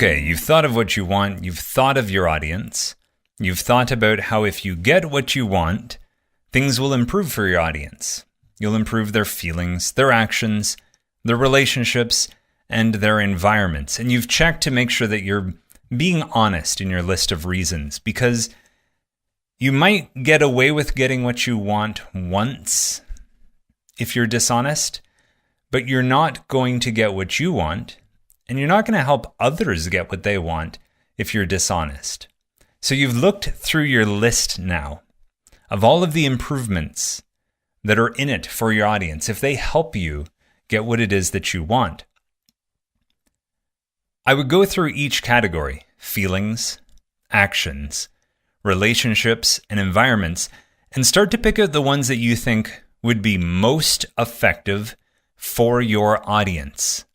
Okay, you've thought of what you want, you've thought of your audience, you've thought about how if you get what you want, things will improve for your audience. You'll improve their feelings, their actions, their relationships, and their environments. And you've checked to make sure that you're being honest in your list of reasons, because you might get away with getting what you want once if you're dishonest, but you're not going to get what you want, and you're not going to help others get what they want if you're dishonest. So you've looked through your list now of all of the improvements that are in it for your audience if they help you get what it is that you want. I would go through each category: feelings, actions, relationships, and environments, and start to pick out the ones that you think would be most effective for your audience.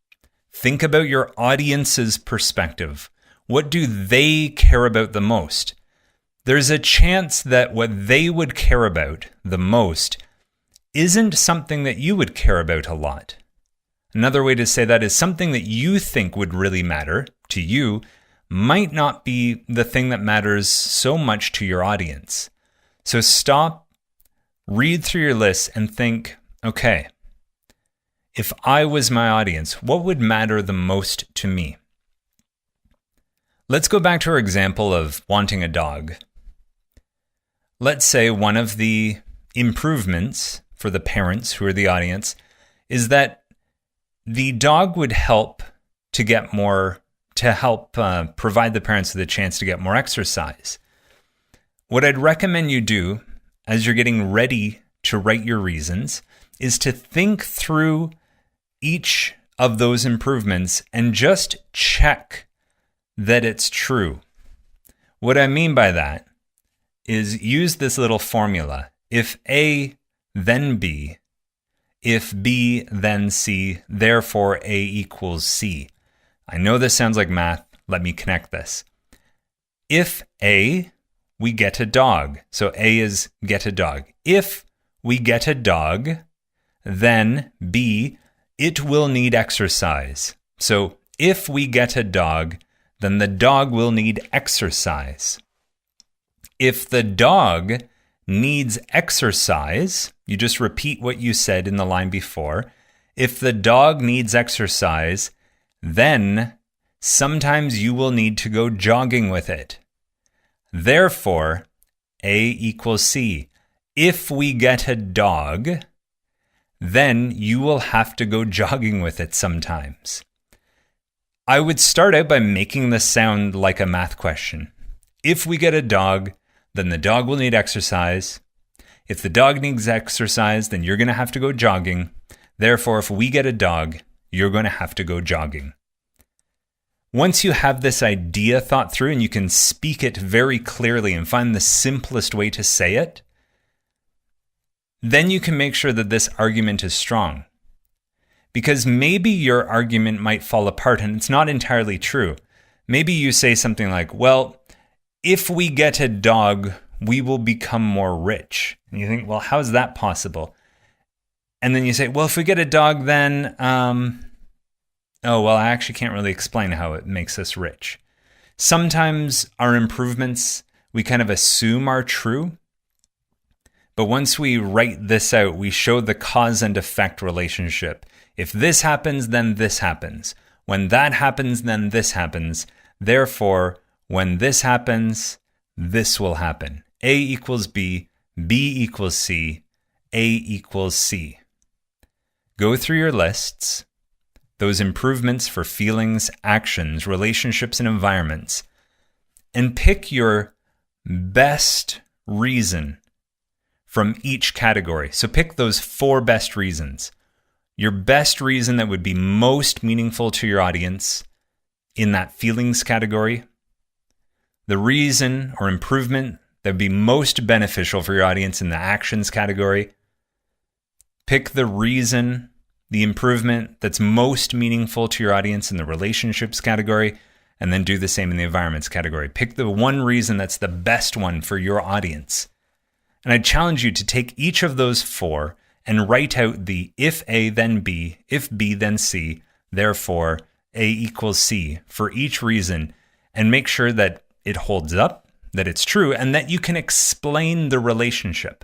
Think about your audience's perspective. What do they care about the most? There's a chance that what they would care about the most isn't something that you would care about a lot. Another way to say that is something that you think would really matter to you might not be the thing that matters so much to your audience. So stop, read through your list, and think, okay, if I was my audience, what would matter the most to me? Let's go back to our example of wanting a dog. Let's say one of the improvements for the parents who are the audience is that the dog would help to get more, to help provide the parents with a chance to get more exercise. What I'd recommend you do as you're getting ready to write your reasons is to think through each of those improvements and just check that it's true. What I mean by that is use this little formula. If A, then B. If B, then C. Therefore, A equals C. I know this sounds like math. Let me connect this. If A, we get a dog. So A is get a dog. If we get a dog, then B, it will need exercise. So if we get a dog, then the dog will need exercise. If the dog needs exercise, you just repeat what you said in the line before. If the dog needs exercise, then sometimes you will need to go jogging with it. Therefore, A equals C. If we get a dog, then you will have to go jogging with it sometimes. I would start out by making this sound like a math question. If we get a dog, then the dog will need exercise. If the dog needs exercise, then you're going to have to go jogging. Therefore, if we get a dog, you're going to have to go jogging. Once you have this idea thought through and you can speak it very clearly and find the simplest way to say it, then you can make sure that this argument is strong. Because maybe your argument might fall apart and it's not entirely true. Maybe you say something like, well, if we get a dog, we will become more rich. And you think, well, how is that possible? And then you say, well, if we get a dog, then, I actually can't really explain how it makes us rich. Sometimes our improvements, we kind of assume are true. But once we write this out, we show the cause and effect relationship. If this happens, then this happens. When that happens, then this happens. Therefore, when this happens, this will happen. A equals B, B equals C, A equals C. Go through your lists, those improvements for feelings, actions, relationships, and environments, and pick your best reason from each category. So pick those 4 best reasons. Your best reason that would be most meaningful to your audience in that feelings category. The reason or improvement that would be most beneficial for your audience in the actions category. Pick the reason, the improvement that's most meaningful to your audience in the relationships category, and then do the same in the environments category. Pick the one reason that's the best one for your audience. And I challenge you to take each of those 4 and write out the if A then B, if B then C, therefore A equals C for each reason and make sure that it holds up, that it's true, and that you can explain the relationship.